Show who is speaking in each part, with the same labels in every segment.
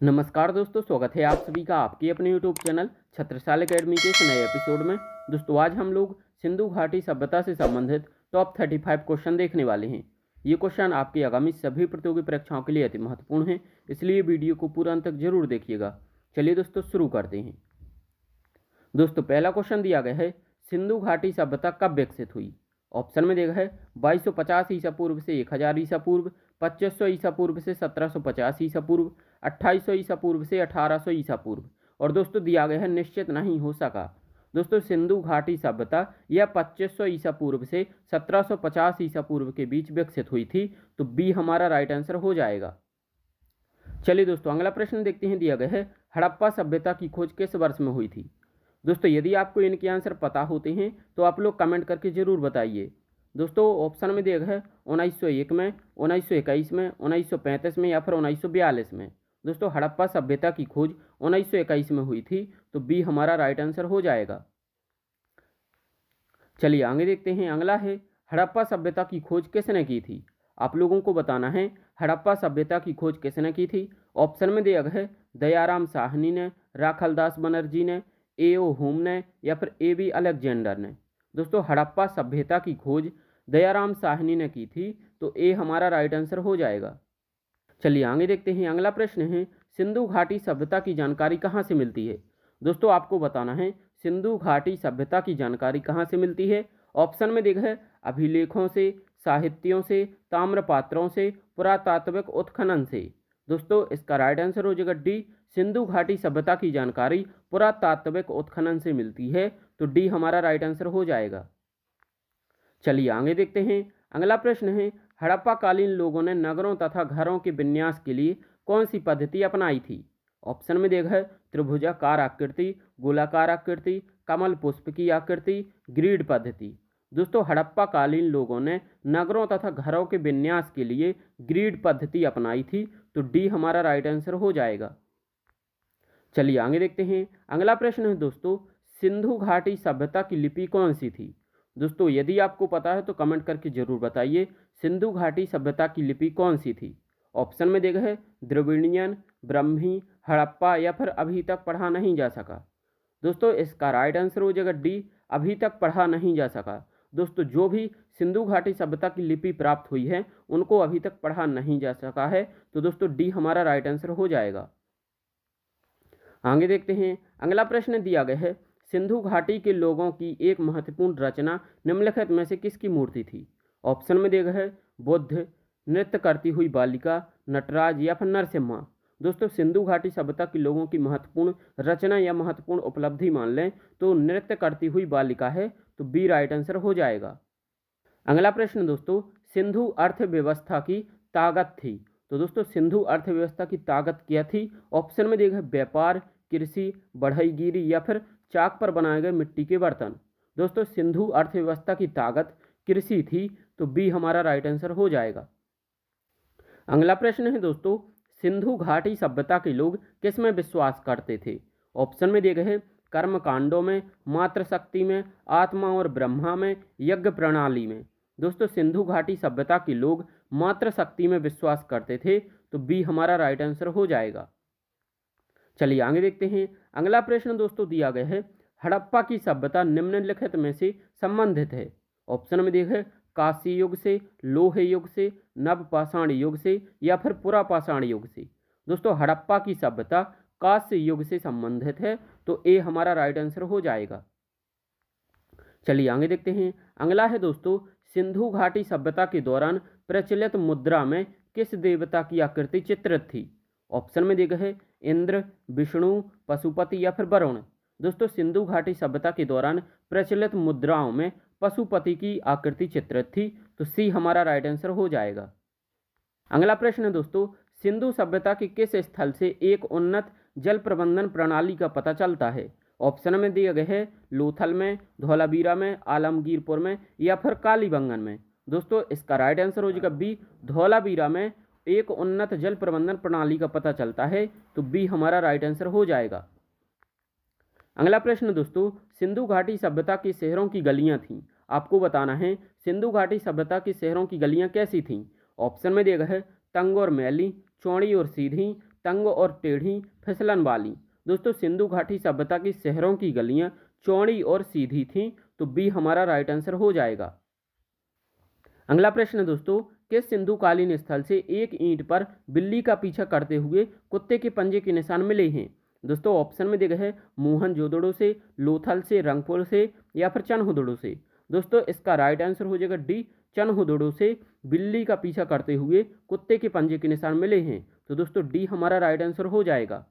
Speaker 1: नमस्कार दोस्तों, स्वागत है आप सभी का आपके अपने यूट्यूब चैनल छत्रसाल एकेडमी के इस नए एपिसोड में। दोस्तों आज हम लोग सिंधु घाटी सभ्यता से संबंधित टॉप 35 क्वेश्चन देखने वाले हैं। ये क्वेश्चन आपकी आगामी सभी प्रतियोगी परीक्षाओं के लिए अति महत्वपूर्ण है, इसलिए वीडियो को पूरा अंत तक जरूर देखिएगा। चलिए दोस्तों शुरू करते हैं। दोस्तों पहला क्वेश्चन दिया गया है, सिंधु घाटी सभ्यता कब विकसित हुई। ऑप्शन में दिया है 2250 ईसा पूर्व से 1000 ईसा पूर्व, 2500 ईसा पूर्व से 1750 ईसा पूर्व, 2800 ईसा पूर्व से 1800 ईसा पूर्व। और दोस्तों दिया गया है निश्चित नहीं हो सका। दोस्तों सिंधु घाटी सभ्यता यह 2500 ईसा पूर्व से 1750 ईसा पूर्व के बीच विकसित हुई थी, तो बी हमारा राइट आंसर हो जाएगा। चलिए दोस्तों अगला प्रश्न देखते हैं। दिया गया है हड़प्पा सभ्यता की खोज किस वर्ष में हुई थी। दोस्तों यदि आपको इनके आंसर पता होते हैं तो आप लोग कमेंट करके जरूर बताइए। दोस्तों ऑप्शन में दिया गया है 1901 में, 1921 में, 1935 में या फिर 1942 में। दोस्तों हड़प्पा सभ्यता की खोज 1921 में हुई थी, तो बी हमारा राइट आंसर हो जाएगा। चलिए आगे देखते हैं। अगला है हड़प्पा सभ्यता की खोज किसने की थी। आप लोगों को बताना है हड़प्पा सभ्यता की खोज किसने की थी। ऑप्शन में दिया गया है दयाराम साहनी ने, राखलदास बनर्जी ने, एओ हुम ने या फिर एबी अलेक्जेंडर ने। दोस्तों हड़प्पा सभ्यता की खोज दयाराम साहनी ने की थी, तो ए हमारा राइट आंसर हो जाएगा। चलिए आगे देखते हैं। अगला प्रश्न है सिंधु घाटी सभ्यता की जानकारी कहाँ से मिलती है। दोस्तों आपको बताना है सिंधु घाटी सभ्यता की जानकारी कहाँ से मिलती है। ऑप्शन में देखा है अभिलेखों से, साहित्यों से, ताम्रपात्रों से, पुरातात्विक उत्खनन से। दोस्तों इसका राइट आंसर हो जाएगा डी, सिंधु घाटी सभ्यता की जानकारी पुरातात्विक उत्खनन से मिलती है, तो डी हमारा राइट आंसर हो जाएगा। चलिए आगे देखते हैं। अगला प्रश्न है हड़प्पा कालीन लोगों ने नगरों तथा घरों के विन्यास के लिए कौन सी पद्धति अपनाई थी। ऑप्शन में देखा है त्रिभुजाकार आकृति, गोलाकार आकृति, कमल पुष्प की आकृति, ग्रीड पद्धति। दोस्तों हड़प्पा कालीन लोगों ने नगरों तथा घरों के विन्यास के लिए ग्रीड पद्धति अपनाई थी, तो डी हमारा राइट आंसर हो जाएगा। चलिए आगे देखते हैं। अगला प्रश्न है दोस्तों सिंधु घाटी सभ्यता की लिपि कौन सी थी। दोस्तों यदि आपको पता है तो कमेंट करके जरूर बताइए सिंधु घाटी सभ्यता की लिपि कौन सी थी। ऑप्शन में देखा है द्रविड़ियन, ब्रह्मी, हड़प्पा या फिर अभी तक पढ़ा नहीं जा सका। दोस्तों इसका राइट आंसर हो जाएगा डी, अभी तक पढ़ा नहीं जा सका। दोस्तों जो भी सिंधु घाटी सभ्यता की लिपि प्राप्त हुई है उनको अभी तक पढ़ा नहीं जा सका है, तो दोस्तों डी हमारा राइट आंसर हो जाएगा। आगे देखते हैं। अगला प्रश्न दिया गया है सिंधु घाटी के लोगों की एक महत्वपूर्ण रचना निम्नलिखित में से किसकी मूर्ति थी। ऑप्शन में दिया गया है बुद्ध, नृत्य करती हुई बालिका, नटराज या फिर नरसिम्हा। दोस्तों सिंधु घाटी सभ्यता के लोगों की महत्वपूर्ण रचना या महत्वपूर्ण उपलब्धि मान लें तो नृत्य करती हुई बालिका है, तो बी राइट आंसर हो जाएगा। अगला प्रश्न दोस्तों सिंधु अर्थव्यवस्था की ताकत थी। तो दोस्तों सिंधु अर्थव्यवस्था की ताकत क्या थी। ऑप्शन में देखा व्यापार, कृषि, बढ़ईगिरी या फिर चाक पर बनाए गए मिट्टी के बर्तन। दोस्तों सिंधु अर्थव्यवस्था की ताकत कृषि थी, तो बी हमारा राइट आंसर हो जाएगा। अगला प्रश्न है दोस्तों सिंधु घाटी सभ्यता के लोग किस में विश्वास करते थे। ऑप्शन में दिए गए हैं कर्म कांडों में, मातृशक्ति में, आत्मा और ब्रह्मा में, यज्ञ प्रणाली में। दोस्तों सिंधु घाटी सभ्यता के लोग मातृशक्ति में विश्वास करते थे, तो बी हमारा राइट आंसर हो जाएगा। चलिए आगे देखते हैं। अगला प्रश्न दोस्तों दिया गया है हड़प्पा की सभ्यता निम्नलिखित में से संबंधित है। ऑप्शन में देखा है कांस्य युग से, लोह युग से, नवपाषाण युग से या फिर पुरापाषाण युग से। दोस्तों हड़प्पा की सभ्यता कांस्य युग से संबंधित है, तो ए हमारा राइट आंसर हो जाएगा। चलिए आगे देखते हैं। अगला है दोस्तों सिंधु घाटी सभ्यता के दौरान प्रचलित मुद्रा में किस देवता की आकृति चित्रित थी। ऑप्शन में दिया गया है इंद्र, विष्णु, पशुपति या फिर वरुण। दोस्तों सिंधु घाटी सभ्यता के दौरान प्रचलित मुद्राओं में पशुपति की आकृति चित्रित थी, तो सी हमारा राइट आंसर हो जाएगा। अगला प्रश्न है दोस्तों सिंधु सभ्यता के किस स्थल से एक उन्नत जल प्रबंधन प्रणाली का पता चलता है। ऑप्शन में दिया गया है लोथल में, धौलावीरा में, आलमगीरपुर में या फिर कालीबंगन में। दोस्तों इसका राइट आंसर हो जाएगा बी, धौलावीरा में एक उन्नत जल प्रबंधन प्रणाली का पता चलता है, तो बी हमारा राइट आंसर हो जाएगा। अगला प्रश्न दोस्तों सिंधु घाटी सभ्यता के शहरों की गलियां थीं। आपको बताना है सिंधु घाटी सभ्यता के शहरों की गलियां कैसी थीं। ऑप्शन में दिया गया है तंग और मैली, चौड़ी और सीधी, तंग और टेढ़ी फिसलन वाली। दोस्तों सिंधु घाटी सभ्यता की शहरों की गलियां चौड़ी और सीधी थीं, तो बी हमारा राइट आंसर हो जाएगा। अगला प्रश्न दोस्तों, किस सिंधुकालीन स्थल से एक ईंट पर बिल्ली का पीछा करते हुए कुत्ते के पंजे के निशान मिले हैं? दोस्तों ऑप्शन में दिए गए हैं मोहनजोदड़ो से, लोथल से, रंगपुर से या फिर चनहुदड़ो से। दोस्तों इसका राइट आंसर हो जाएगा डी, चनहुदड़ो से बिल्ली का पीछा करते हुए कुत्ते के पंजे के निशान मिले हैं, तो दोस्तों डी हमारा राइट आंसर हो जाएगा।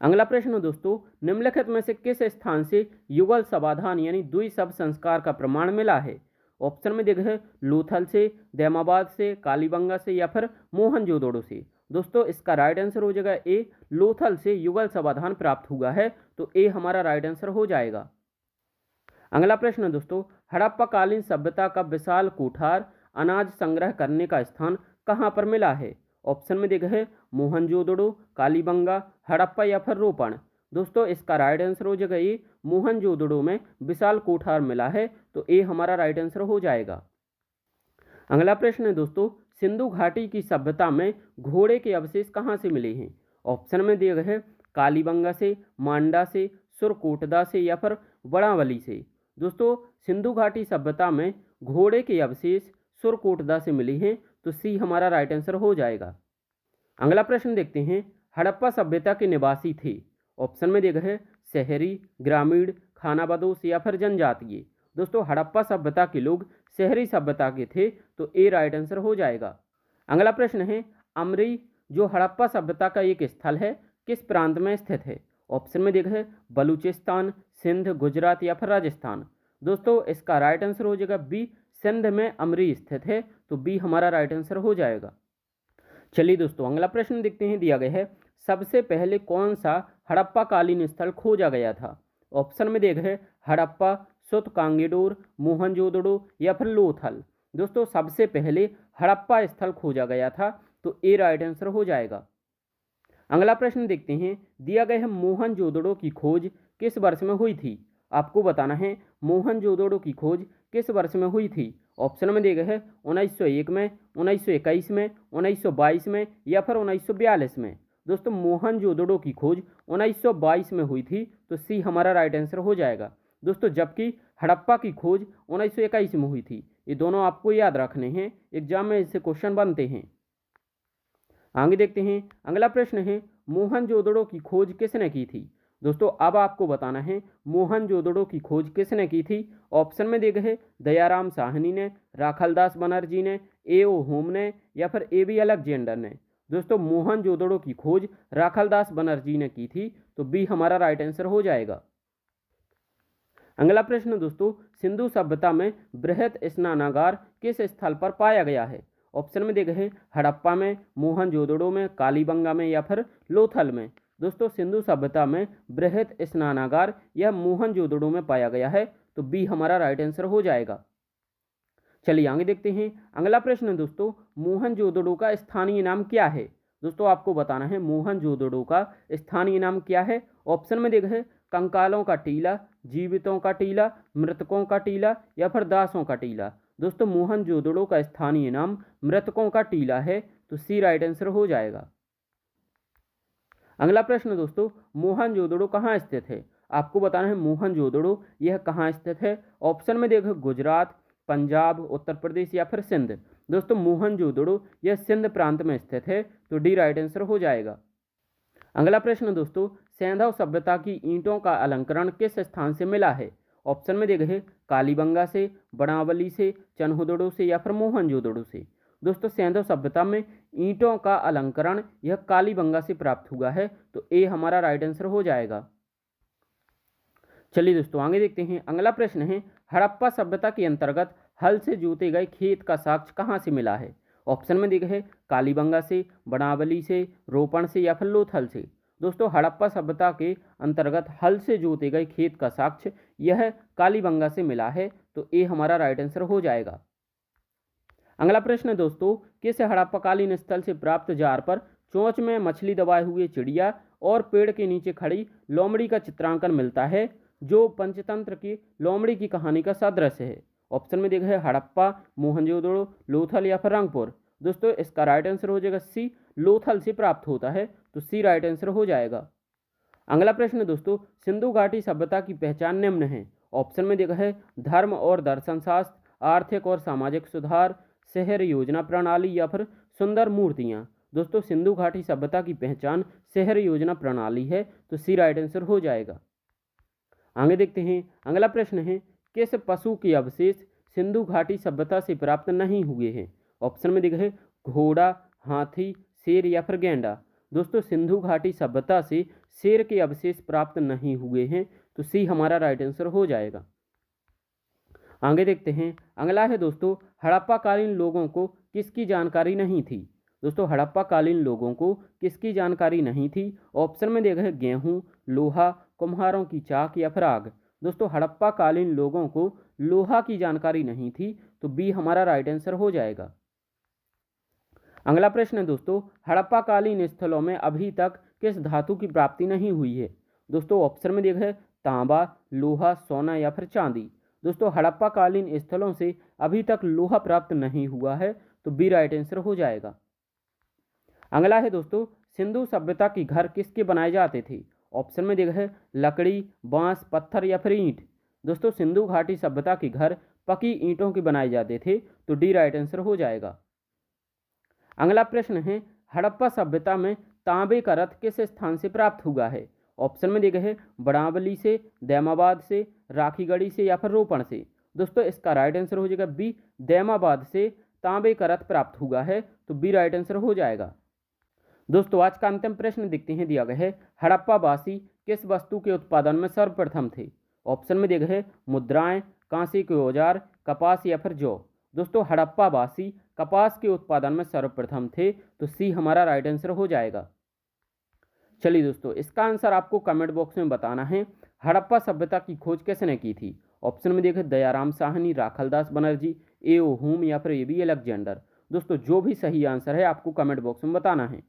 Speaker 1: अगला प्रश्न दोस्तों, निम्नलिखित में से किस स्थान से युगल समाधान यानी द्विशब्द संस्कार का प्रमाण मिला है? ऑप्शन में दिए है लोथल से, दैमाबाद से, कालीबंगा से या फिर मोहनजोदड़ो से। दोस्तों इसका राइट आंसर हो जाएगा ए, लोथल से युगल समाधान प्राप्त हुआ है, तो ए हमारा राइट आंसर हो जाएगा। अगला प्रश्न दोस्तों, हड़प्पा कालीन सभ्यता का विशाल कोठार अनाज संग्रह करने का स्थान कहाँ पर मिला है? ऑप्शन में दिए है मोहनजोदड़ो, कालीबंगा, हड़प्पा या फिर रोपण। दोस्तों इसका राइट आंसर हो जाएगा ए, मोहनजोदड़ो में विशाल कोठार मिला है, तो ए हमारा राइट आंसर हो जाएगा। अगला प्रश्न है दोस्तों, सिंधु घाटी की सभ्यता में घोड़े के अवशेष कहाँ से मिले हैं? ऑप्शन में दिए गए हैं कालीबंगा से, मांडा से, सुरकोटदा से या फिर बड़ावली से। दोस्तों सिंधु घाटी सभ्यता में घोड़े के अवशेष सुरकोटदा से मिले हैं, तो सी हमारा राइट आंसर हो जाएगा। अगला प्रश्न देखते हैं, हड़प्पा सभ्यता के निवासी थे। ऑप्शन में दिए गए हैं शहरी, ग्रामीण, खानाबदोश या फिर जनजातीय। दोस्तों हड़प्पा सभ्यता के लोग शहरी सभ्यता के थे, तो ए राइट आंसर हो जाएगा। अगला प्रश्न है, अमरी जो हड़प्पा सभ्यता का एक स्थल है किस प्रांत में स्थित है? ऑप्शन में दिए गए हैं बलूचिस्तान, सिंध, गुजरात या फिर राजस्थान। दोस्तों इसका राइट आंसर हो जाएगा बी, सिंध में अमरी स्थित है, तो बी हमारा राइट आंसर हो जाएगा। चलिए दोस्तों अगला प्रश्न देखते हैं, दिया गया है सबसे पहले कौन सा हड़प्पा कालीन स्थल खोजा गया था? ऑप्शन में दिए गए हैं हड़प्पा, सुतकांगेडोर, मोहनजोदड़ो या फिर लोथल। दोस्तों सबसे पहले हड़प्पा स्थल खोजा गया था, तो ए राइट आंसर हो जाएगा। अगला प्रश्न देखते हैं, दिया गया है मोहनजोदड़ो की खोज किस वर्ष में हुई थी? आपको बताना है मोहनजोदड़ो की खोज किस वर्ष में हुई थी। ऑप्शन में दिए गए हैं 1901 में, 1921 में, 1922 में या फिर 1942 में। दोस्तों मोहनजोदड़ो की खोज 1922 में हुई थी, तो सी हमारा राइट आंसर हो जाएगा। दोस्तों जबकि हड़प्पा की खोज 1921 में हुई थी। ये दोनों आपको याद रखने हैं, एग्जाम में इससे क्वेश्चन बनते हैं। आगे देखते हैं, अगला प्रश्न है मोहनजोदड़ो की खोज किसने की थी? दोस्तों अब आपको बताना है मोहनजोदड़ो की खोज किसने की थी। ऑप्शन में दिए गए हैं दयाराम साहनी ने, राखलदास बनर्जी ने, ए.ओ. होम ने या फिर ए.बी. अलेक्जेंडर ने। दोस्तों मोहनजोदड़ो की खोज राखलदास बनर्जी ने की थी, तो बी हमारा राइट आंसर हो जाएगा। अगला प्रश्न दोस्तों, सिंधु सभ्यता में बृहत स्नानागार किस स्थल पर पाया गया है? ऑप्शन में दिए गए हैं हड़प्पा में, मोहनजोदड़ो में, कालीबंगा में या फिर लोथल में। दोस्तों सिंधु सभ्यता में बृहत स्नानागार यह मोहनजोदड़ो में पाया गया है, तो बी हमारा राइट आंसर हो जाएगा। चलिए आगे देखते हैं, अगला प्रश्न दोस्तों, मोहनजोदड़ो का स्थानीय नाम क्या है? दोस्तों आपको बताना है मोहनजोदड़ो का स्थानीय नाम क्या है। ऑप्शन में दिए गए हैं कंकालों का टीला, जीवितों का टीला, मृतकों का टीला या फिर दासों का टीला। दोस्तों मोहनजोदड़ो का स्थानीय नाम मृतकों का टीला है, तो सी राइट आंसर हो जाएगा। अगला प्रश्न दोस्तों, मोहनजोदड़ो कहाँ स्थित है? आपको बताना है मोहनजोदड़ो यह कहाँ स्थित है। ऑप्शन में देखो गुजरात, पंजाब, उत्तर प्रदेश या फिर सिंध। दोस्तों मोहनजोदड़ो यह सिंध प्रांत में स्थित है, तो डी राइट आंसर हो जाएगा। अगला प्रश्न दोस्तों, सैंधव सभ्यता की ईंटों का अलंकरण किस स्थान से मिला है? ऑप्शन में दिए गए हैं कालीबंगा से, बड़ावली से, चनहुदड़ो से या फिर मोहनजोदड़ो से। दोस्तों सैंधव सभ्यता में ईंटों का अलंकरण यह कालीबंगा से प्राप्त हुआ है, तो ए हमारा राइट आंसर हो जाएगा। चलिए दोस्तों आगे देखते हैं, अगला प्रश्न है हड़प्पा सभ्यता के अंतर्गत हल से जोते गए खेत का साक्ष्य कहाँ से मिला है? ऑप्शन में दिए गए हैं कालीबंगा से, बड़ावली से, रोपण से या फिर लोथल से। दोस्तों हड़प्पा सभ्यता के अंतर्गत हल से जोते गए खेत का साक्ष्य यह कालीबंगा से मिला है, तो ए हमारा राइट आंसर हो जाएगा। अगला प्रश्न दोस्तों, किस हड़प्पाकालीन स्थल से प्राप्त जार पर चोंच में मछली दबाए हुए चिड़िया और पेड़ के नीचे खड़ी लोमड़ी का चित्रांकन मिलता है जो पंचतंत्र की लोमड़ी की कहानी का सादृश्य है? ऑप्शन में दिए गए हड़प्पा, मोहनजोदड़ो, लोथल या फिर रंगपुर। दोस्तों इसका राइट आंसर हो जाएगा सी, लोथल से प्राप्त होता है, तो सी राइट आंसर हो जाएगा। अगला प्रश्न दोस्तों, सिंधु घाटी सभ्यता की पहचान निम्न है। ऑप्शन में देखा है धर्म और दर्शन शास्त्र, आर्थिक और सामाजिक सुधार, शहर योजना प्रणाली या फिर सुंदर मूर्तियाँ। दोस्तों सिंधु घाटी सभ्यता की पहचान शहर योजना प्रणाली है, तो सी राइट आंसर हो जाएगा। आगे देखते हैं, अगला प्रश्न है किस पशु के अवशेष सिंधु घाटी सभ्यता से प्राप्त नहीं हुए हैं। ऑप्शन में देखा है घोड़ा, हाथी, शेर या फिर गेंडा। दोस्तों सिंधु घाटी सभ्यता से शेर के अवशेष प्राप्त नहीं हुए हैं, तो सी हमारा राइट आंसर हो जाएगा। आगे देखते हैं, अगला है दोस्तों हड़प्पा कालीन लोगों को किसकी जानकारी नहीं थी। दोस्तों हड़प्पा कालीन लोगों को किसकी जानकारी नहीं थी। ऑप्शन में देखा है गेहूं, लोहा, कुम्हारों की चाक या फिर आग। दोस्तों हड़प्पा कालीन लोगों को लोहा की जानकारी नहीं थी, तो बी हमारा राइट आंसर हो जाएगा। अगला प्रश्न है दोस्तों हड़प्पा कालीन स्थलों में अभी तक किस धातु की प्राप्ति नहीं हुई है। दोस्तों ऑप्शन में देखा है तांबा, लोहा, सोना या फिर चांदी। दोस्तों हड़प्पा कालीन स्थलों से अभी तक लोहा प्राप्त नहीं हुआ है, तो बी राइट आंसर हो जाएगा। अगला है दोस्तों सिंधु सभ्यता के घर किसके बनाए जाते थे। ऑप्शन में देखा है लकड़ी, बांस, पत्थर या फिर ईंट। दोस्तों सिंधु घाटी सभ्यता के घर पकी ईंटों के बनाए जाते थे, तो डी राइट आंसर हो जाएगा। अगला प्रश्न है हड़प्पा सभ्यता में तांबे का रथ किस स्थान से प्राप्त हुआ है। ऑप्शन में देखा है बड़ावली से, दैमाबाद से, राखीगढ़ी से या फिर रोपण से। दोस्तों इसका राइट आंसर हो जाएगा बी, दैमाबाद से तांबे का रथ प्राप्त हुआ है, तो बी राइट आंसर हो जाएगा। दोस्तों आज का अंतिम प्रश्न देखते हैं, दिया गया है हड़प्पा वासी किस वस्तु के उत्पादन में सर्वप्रथम थे। ऑप्शन में देखा है मुद्राएं, कांसे के औजार, कपास या फिर जौ। दोस्तों हड़प्पा वासी कपास के उत्पादन में सर्वप्रथम थे, तो सी हमारा राइट आंसर हो जाएगा। चलिए दोस्तों इसका आंसर आपको कमेंट बॉक्स में बताना है। हड़प्पा सभ्यता की खोज किसने की थी। ऑप्शन में देखें दयाराम साहनी, राखलदास बनर्जी, ए.ओ. हुम या फिर ए.बी. अलेक्जेंडर। दोस्तों जो भी सही आंसर है आपको कमेंट बॉक्स में बताना है।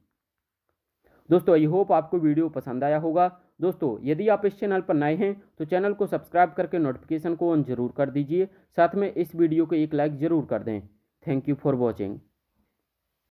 Speaker 1: दोस्तों आई होप आपको वीडियो पसंद आया होगा। दोस्तों यदि आप इस चैनल पर नए हैं तो चैनल को सब्सक्राइब करके नोटिफिकेशन को ऑन जरूर कर दीजिए। साथ में इस वीडियो को एक लाइक ज़रूर कर दें। Thank you for watching.